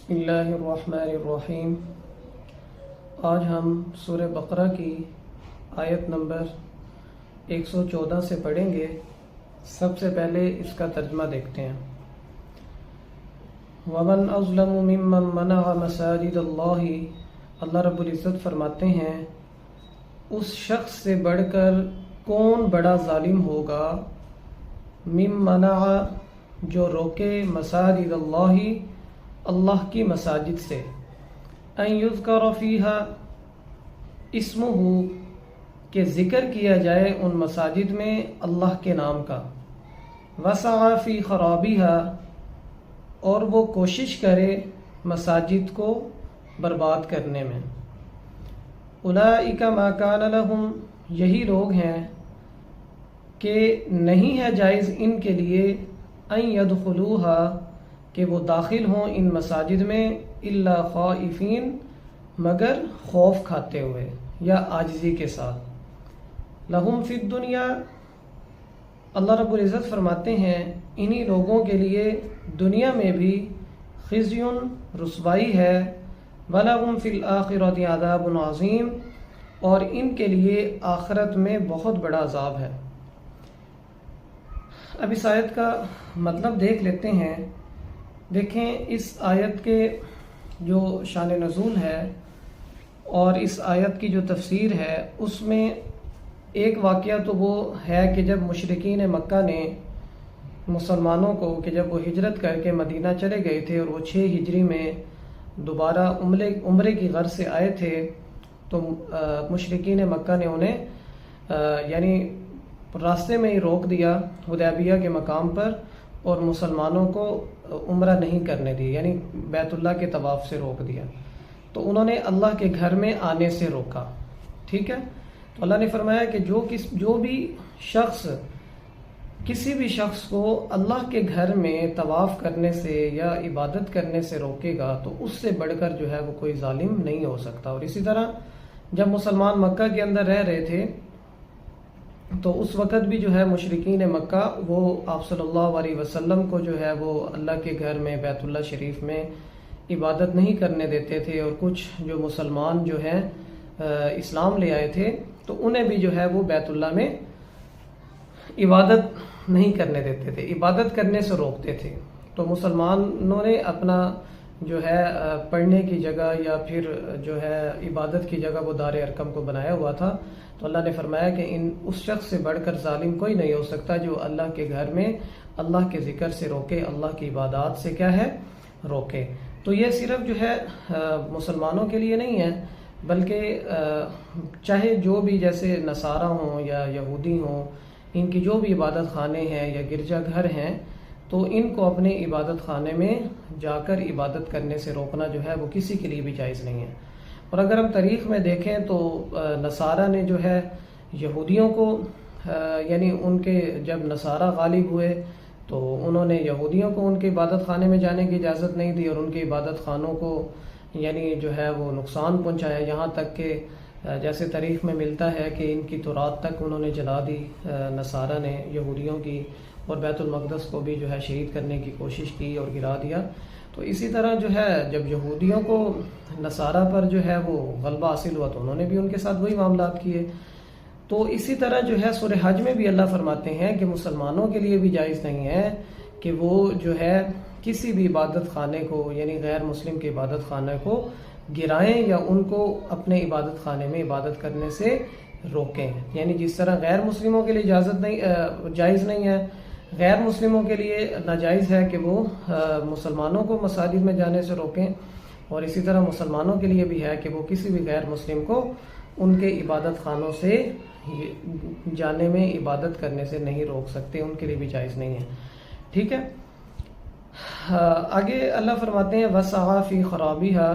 بسم اللہ الرحمن الرحیم۔ آج ہم سورہ بقرہ کی آیت نمبر 114 سے پڑھیں گے۔ سب سے پہلے اس کا ترجمہ دیکھتے ہیں۔ وَمَنْ أَظْلَمُ مِمَّنْ مَنَعَ مَسَاجِدَ اللَّهِ، اللہ رب العزت فرماتے ہیں اس شخص سے بڑھ کر کون بڑا ظالم ہوگا، مِمَّن مَنَعَ جو روکے، مساجد اللہ اللہ کی مساجد سے، ان یذکر فیہا اسمہ کہ ذکر کیا جائے ان مساجد میں اللہ کے نام کا، وسعی فی خرابیہا اور وہ کوشش کرے مساجد کو برباد کرنے میں، اولئک ما کان لہم یہی لوگ ہیں کہ نہیں ہے جائز ان کے لیے، ان یدخلوہا کہ وہ داخل ہوں ان مساجد میں، الا خائفین مگر خوف کھاتے ہوئے یا عاجزی کے ساتھ، لہم فی الدنیا اللہ رب العزت فرماتے ہیں انہی لوگوں کے لیے دنیا میں بھی خزی رسوائی ہے، ولہم فی الآخرۃ عذاب عظیم اور ان کے لیے آخرت میں بہت بڑا عذاب ہے۔ اب اس آیت کا مطلب دیکھ لیتے ہیں۔ دیکھیں اس آیت کے جو شان نزول ہے اور اس آیت کی جو تفسیر ہے، اس میں ایک واقعہ تو وہ ہے کہ جب مشرکین مکہ نے مسلمانوں کو کہ جب وہ ہجرت کر کے مدینہ چلے گئے تھے اور وہ 6 ہجری میں دوبارہ عمرے کی غرض سے آئے تھے، تو مشرکین مکہ نے انہیں یعنی راستے میں ہی روک دیا حدیبیہ کے مقام پر، اور مسلمانوں کو عمرہ نہیں کرنے دی، یعنی بیت اللہ کے طواف سے روک دیا۔ تو انہوں نے اللہ کے گھر میں آنے سے روکا، ٹھیک ہے۔ تو اللہ نے فرمایا کہ جو بھی شخص کسی بھی شخص کو اللہ کے گھر میں طواف کرنے سے یا عبادت کرنے سے روکے گا تو اس سے بڑھ کر جو ہے وہ کوئی ظالم نہیں ہو سکتا۔ اور اسی طرح جب مسلمان مکہ کے اندر رہ رہے تھے تو اس وقت بھی جو ہے مشرکین مکہ وہ آپ صلی اللہ علیہ وسلم کو جو ہے وہ اللہ کے گھر میں بیت اللہ شریف میں عبادت نہیں کرنے دیتے تھے، اور کچھ جو مسلمان جو ہیں اسلام لے آئے تھے تو انہیں بھی جو ہے وہ بیت اللہ میں عبادت نہیں کرنے دیتے تھے، عبادت کرنے سے روکتے تھے۔ تو مسلمانوں نے اپنا جو ہے پڑھنے کی جگہ یا پھر جو ہے عبادت کی جگہ وہ دار ارقم کو بنایا ہوا تھا۔ تو اللہ نے فرمایا کہ اس شخص سے بڑھ کر ظالم کوئی نہیں ہو سکتا جو اللہ کے گھر میں اللہ کے ذکر سے روکے، اللہ کی عبادات سے کیا ہے روکے۔ تو یہ صرف جو ہے مسلمانوں کے لیے نہیں ہے، بلکہ چاہے جو بھی جیسے نصارہ ہوں یا یہودی ہوں، ان کی جو بھی عبادت خانے ہیں یا گرجا گھر ہیں، تو ان کو اپنے عبادت خانے میں جا کر عبادت کرنے سے روکنا جو ہے وہ کسی کے لیے بھی جائز نہیں ہے۔ اور اگر ہم تاریخ میں دیکھیں تو نصارہ نے جو ہے یہودیوں کو یعنی ان کے جب نصارہ غالب ہوئے تو انہوں نے یہودیوں کو ان کے عبادت خانے میں جانے کی اجازت نہیں دی، اور ان کے عبادت خانوں کو یعنی جو ہے وہ نقصان پہنچایا، یہاں تک کہ جیسے تاریخ میں ملتا ہے کہ ان کی تورات تک انہوں نے جلا دی نصارہ نے یہودیوں کی، اور بیت المقدس کو بھی جو ہے شہید کرنے کی کوشش کی اور گرا دیا۔ تو اسی طرح جو ہے جب یہودیوں کو نصارہ پر جو ہے وہ غلبہ حاصل ہوا تو انہوں نے بھی ان کے ساتھ وہی معاملات کیے۔ تو اسی طرح جو ہے سورہ حج میں بھی اللہ فرماتے ہیں کہ مسلمانوں کے لیے بھی جائز نہیں ہے کہ وہ جو ہے کسی بھی عبادت خانے کو یعنی غیر مسلم کے عبادت خانہ کو گرائیں یا ان کو اپنے عبادت خانے میں عبادت کرنے سے روکیں۔ یعنی جس طرح غیر مسلموں کے لیے جائز نہیں ہے، غیر مسلموں کے لیے ناجائز ہے کہ وہ مسلمانوں کو مساجد میں جانے سے روکیں، اور اسی طرح مسلمانوں کے لیے بھی ہے کہ وہ کسی بھی غیر مسلم کو ان کے عبادت خانوں سے جانے میں عبادت کرنے سے نہیں روک سکتے، ان کے لیے بھی جائز نہیں ہے، ٹھیک ہے۔ آگے اللہ فرماتے ہیں وَسَعَى فِي خَرَابِهَا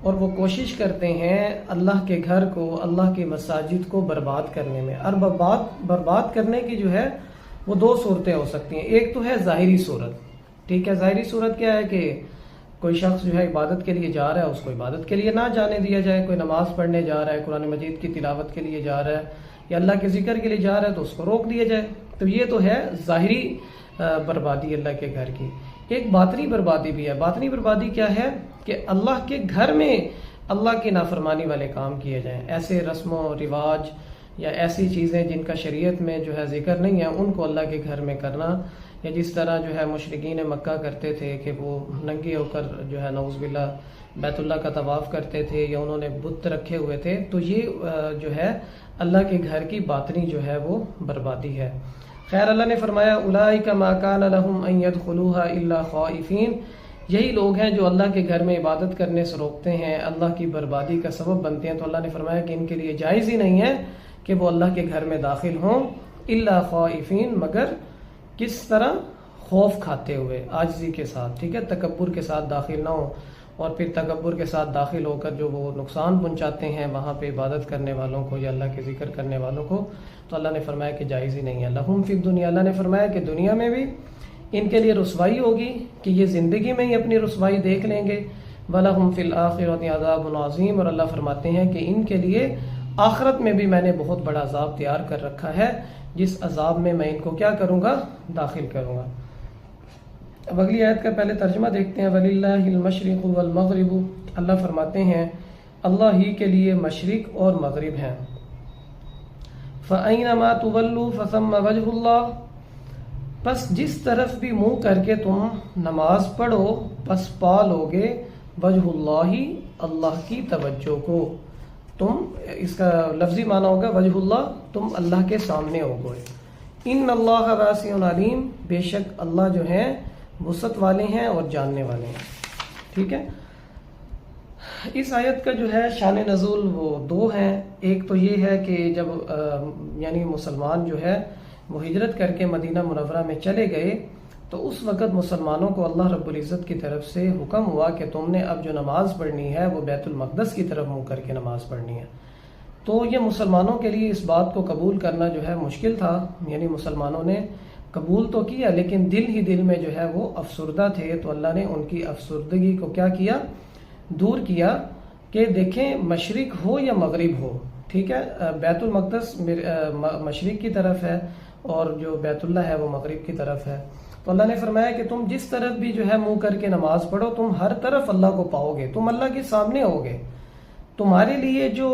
اور وہ کوشش کرتے ہیں اللہ کے گھر کو، اللہ کی مساجد کو برباد کرنے میں۔ اور برباد کرنے کی جو ہے وہ 2 صورتیں ہو سکتی ہیں۔ ایک تو ہے ظاہری صورت، ٹھیک ہے۔ ظاہری صورت کیا ہے کہ کوئی شخص جو ہے عبادت کے لیے جا رہا ہے، اس کو عبادت کے لیے نہ جانے دیا جائے۔ کوئی نماز پڑھنے جا رہا ہے، قرآن مجید کی تلاوت کے لیے جا رہا ہے یا اللہ کے ذکر کے لیے جا رہا ہے تو اس کو روک دیا جائے۔ تو یہ تو ہے ظاہری بربادی اللہ کے گھر کی۔ ایک باطنی بربادی بھی ہے۔ باطنی بربادی کیا ہے کہ اللہ کے گھر میں اللہ کی نافرمانی والے کام کیے جائیں، ایسے رسم و رواج یا ایسی چیزیں جن کا شریعت میں جو ہے ذکر نہیں ہے ان کو اللہ کے گھر میں کرنا، یا جس طرح جو ہے مشرکین مکہ کرتے تھے کہ وہ ننگے ہو کر جو ہے نعوذ باللہ بیت اللہ کا طواف کرتے تھے، یا انہوں نے بت رکھے ہوئے تھے، تو یہ جو ہے اللہ کے گھر کی باطنی جو ہے وہ بربادی ہے۔ خیر اللہ نے فرمایا اولئک ما کان لهم ان يدخلوها الا خائفین، یہی لوگ ہیں جو اللہ کے گھر میں عبادت کرنے سے روکتے ہیں، اللہ کی بربادی کا سبب بنتے ہیں، تو اللہ نے فرمایا کہ ان کے لیے جائز ہی نہیں ہے کہ وہ اللہ کے گھر میں داخل ہوں، الا خائفین، مگر کس طرح؟ خوف کھاتے ہوئے، عاجزی کے ساتھ، ٹھیک ہے، تکبر کے ساتھ داخل نہ ہوں، اور پھر تکبر کے ساتھ داخل ہو کر جو وہ نقصان پہنچاتے ہیں وہاں پہ عبادت کرنے والوں کو یا اللہ کے ذکر کرنے والوں کو، تو اللہ نے فرمایا کہ جائز ہی نہیں ہے۔ لہم فی الدنیا، اللہ نے فرمایا کہ دنیا میں بھی ان کے لیے رسوائی ہوگی کہ یہ زندگی میں ہی اپنی رسوائی دیکھ لیں گے، وَلَهُمْ فِي الْآخِرَةِ عَذَابٌ عَظِيمٌ، اور اللہ فرماتے ہیں کہ ان کے لیے آخرت میں بھی میں نے بہت بڑا عذاب تیار کر رکھا ہے، جس عذاب میں میں ان کو کیا کروں گا؟ داخل کروں گا۔ اب اگلی آیت کا پہلے ترجمہ دیکھتے ہیں۔ وَلِلَّهِ الْمَشْرِقُ وَالْمَغْرِبُ، اللہ فرماتے ہیں اللہ ہی کے لیے مشرق اور مغرب ہیں۔ فَأَيْنَمَا تُوَلُّوا فَثَمَّ وَجْهُ اللَّهِ، پس جس طرف بھی منہ کر کے تم نماز پڑھو پس پا لوگے وجہ اللہ، اللہ کی توجہ کو، تم اس کا لفظی معنی ہوگا وجہ اللہ، تم اللہ کے سامنے ہو گئے۔ ان اللہ واسع علیم، بے شک اللہ جو ہیں وسعت والے ہیں اور جاننے والے ہیں، ٹھیک ہے۔ اس آیت کا جو ہے شان نزول وہ دو ہیں، ایک تو یہ ہے کہ جب یعنی مسلمان جو ہے وہ ہجرت کر کے مدینہ منورہ میں چلے گئے تو اس وقت مسلمانوں کو اللہ رب العزت کی طرف سے حکم ہوا کہ تم نے اب جو نماز پڑھنی ہے وہ بیت المقدس کی طرف منہ کر کے نماز پڑھنی ہے۔ تو یہ مسلمانوں کے لیے اس بات کو قبول کرنا جو ہے مشکل تھا، یعنی مسلمانوں نے قبول تو کیا لیکن دل ہی دل میں جو ہے وہ افسردہ تھے، تو اللہ نے ان کی افسردگی کو کیا کیا؟ دور کیا کہ دیکھیں مشرق ہو یا مغرب ہو، ٹھیک ہے، بیت المقدس مشرق کی طرف ہے اور جو بیت اللہ ہے وہ مغرب کی طرف ہے، تو اللہ نے فرمایا کہ تم جس طرف بھی جو ہے منہ کر کے نماز پڑھو تم ہر طرف اللہ کو پاؤ گے، تم اللہ کے سامنے ہوگے، تمہارے لیے جو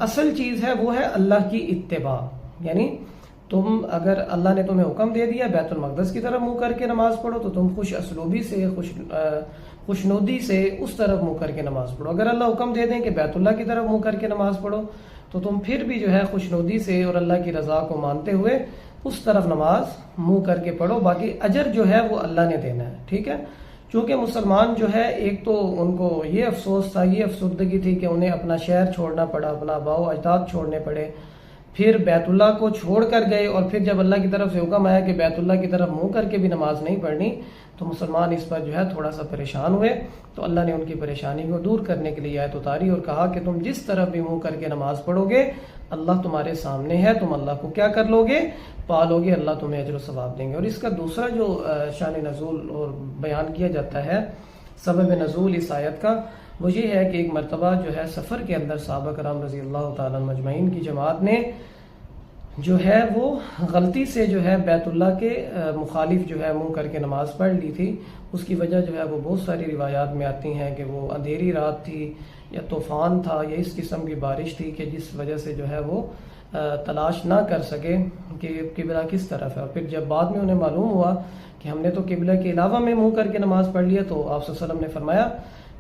اصل چیز ہے وہ ہے اللہ کی اتباع، یعنی تم اگر اللہ نے تمہیں حکم دے دیا بیت المقدس کی طرف منہ کر کے نماز پڑھو تو تم خوش اسلوبی سے خوشنودی سے اس طرف منہ کر کے نماز پڑھو، اگر اللہ حکم دے دیں کہ بیت اللہ کی طرف منہ کر کے نماز پڑھو تو تم پھر بھی جو ہے خوشنودی سے اور اللہ کی رضا کو مانتے ہوئے اس طرف نماز منہ کر کے پڑھو، باقی اجر جو ہے وہ اللہ نے دینا ہے، ٹھیک ہے۔ چونکہ مسلمان جو ہے ایک تو ان کو یہ افسوس تھا، یہ افسردگی تھی کہ انہیں اپنا شہر چھوڑنا پڑا، اپنا آباء و اجداد چھوڑنے پڑے، پھر بیت اللہ کو چھوڑ کر گئے، اور پھر جب اللہ کی طرف سے حکم آیا کہ بیت اللہ کی طرف منہ کر کے بھی نماز نہیں پڑھنی تو مسلمان اس پر جو ہے تھوڑا سا پریشان ہوئے، تو اللہ نے ان کی پریشانی کو دور کرنے کے لیے آیت اتاری اور کہا کہ تم جس طرف بھی منہ کر کے نماز پڑھو گے اللہ تمہارے سامنے ہے، تم اللہ کو کیا کر لو گے؟ پا لو گے، اللہ تمہیں اجر و ثواب دیں گے۔ اور اس کا دوسرا جو شان نزول اور بیان کیا جاتا ہے سبب نزول اس آیت کا، وہ یہ ہے کہ ایک مرتبہ جو ہے سفر کے اندر صحابہ کرام رضی اللہ تعالیٰ مجمعین کی جماعت نے جو ہے وہ غلطی سے جو ہے بیت اللہ کے مخالف جو ہے منہ کر کے نماز پڑھ لی تھی۔ اس کی وجہ جو ہے وہ بہت ساری روایات میں آتی ہیں کہ وہ اندھیری رات تھی یا طوفان تھا یا اس قسم کی بارش تھی کہ جس وجہ سے جو ہے وہ تلاش نہ کر سکے کہ قبلہ کس طرف ہے، اور پھر جب بعد میں انہیں معلوم ہوا کہ ہم نے تو قبلہ کے علاوہ میں منہ کر کے نماز پڑھ لیا تو آپ صلی اللہ علیہ وسلم نے فرمایا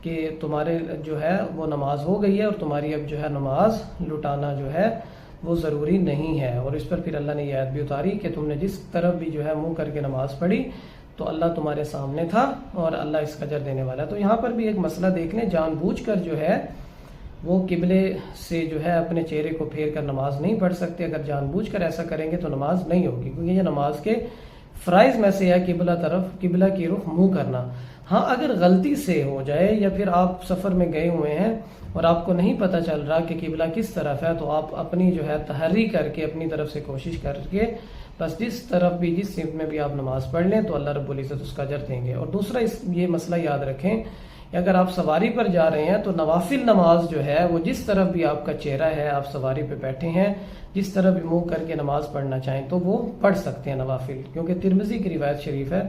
کہ تمہارے جو ہے وہ نماز ہو گئی ہے اور تمہاری اب جو ہے نماز لٹانا جو ہے وہ ضروری نہیں ہے۔ اور اس پر پھر اللہ نے یہ آیت بھی اتاری کہ تم نے جس طرف بھی جو ہے منہ کر کے نماز پڑھی تو اللہ تمہارے سامنے تھا اور اللہ اس کا اجر دینے والا ہے۔ تو یہاں پر بھی ایک مسئلہ دیکھ لیں، جان بوجھ کر جو ہے وہ قبلے سے جو ہے اپنے چہرے کو پھیر کر نماز نہیں پڑھ سکتے، اگر جان بوجھ کر ایسا کریں گے تو نماز نہیں ہوگی، کیونکہ یہ نماز کے فرائض میں سے ہے قبلہ کی رخ منہ کرنا۔ ہاں اگر غلطی سے ہو جائے یا پھر آپ سفر میں گئے ہوئے ہیں اور آپ کو نہیں پتہ چل رہا کہ قبلہ کس طرف ہے تو آپ اپنی جو ہے تحری کر کے اپنی طرف سے کوشش کر کے بس جس طرف بھی جس سمت میں بھی آپ نماز پڑھ لیں تو اللہ رب العزت اس کا اجر دیں گے۔ اور دوسرا یہ مسئلہ یاد رکھیں کہ اگر آپ سواری پر جا رہے ہیں تو نوافل نماز جو ہے وہ جس طرف بھی آپ کا چہرہ ہے، آپ سواری پہ بیٹھے ہیں، جس طرح بھی منہ کر کے نماز پڑھنا چاہیں تو وہ پڑھ سکتے ہیں نوافل، کیونکہ ترمذی کی روایت شریف ہے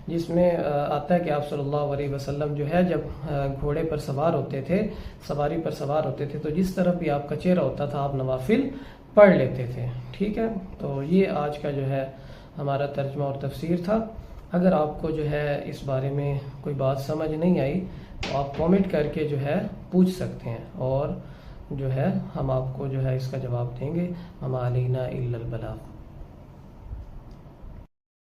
جس میں آتا ہے کہ آپ صلی اللہ علیہ وسلم جو ہے جب گھوڑے پر سوار ہوتے تھے، سواری پر سوار ہوتے تھے، تو جس طرف بھی آپ کا چہرہ ہوتا تھا آپ نوافل پڑھ لیتے تھے. ٹھیک ہے، تو یہ آج کا جو ہے ہمارا ترجمہ اور تفسیر تھا. اگر آپ کو جو ہے اس بارے میں کوئی بات سمجھ نہیں آئی تو آپ کامنٹ کر کے جو ہے پوچھ سکتے ہیں، اور جو ہے ہم آپ کو جو ہے اس کا جواب دیں گے. وما علینا الا البلاغ.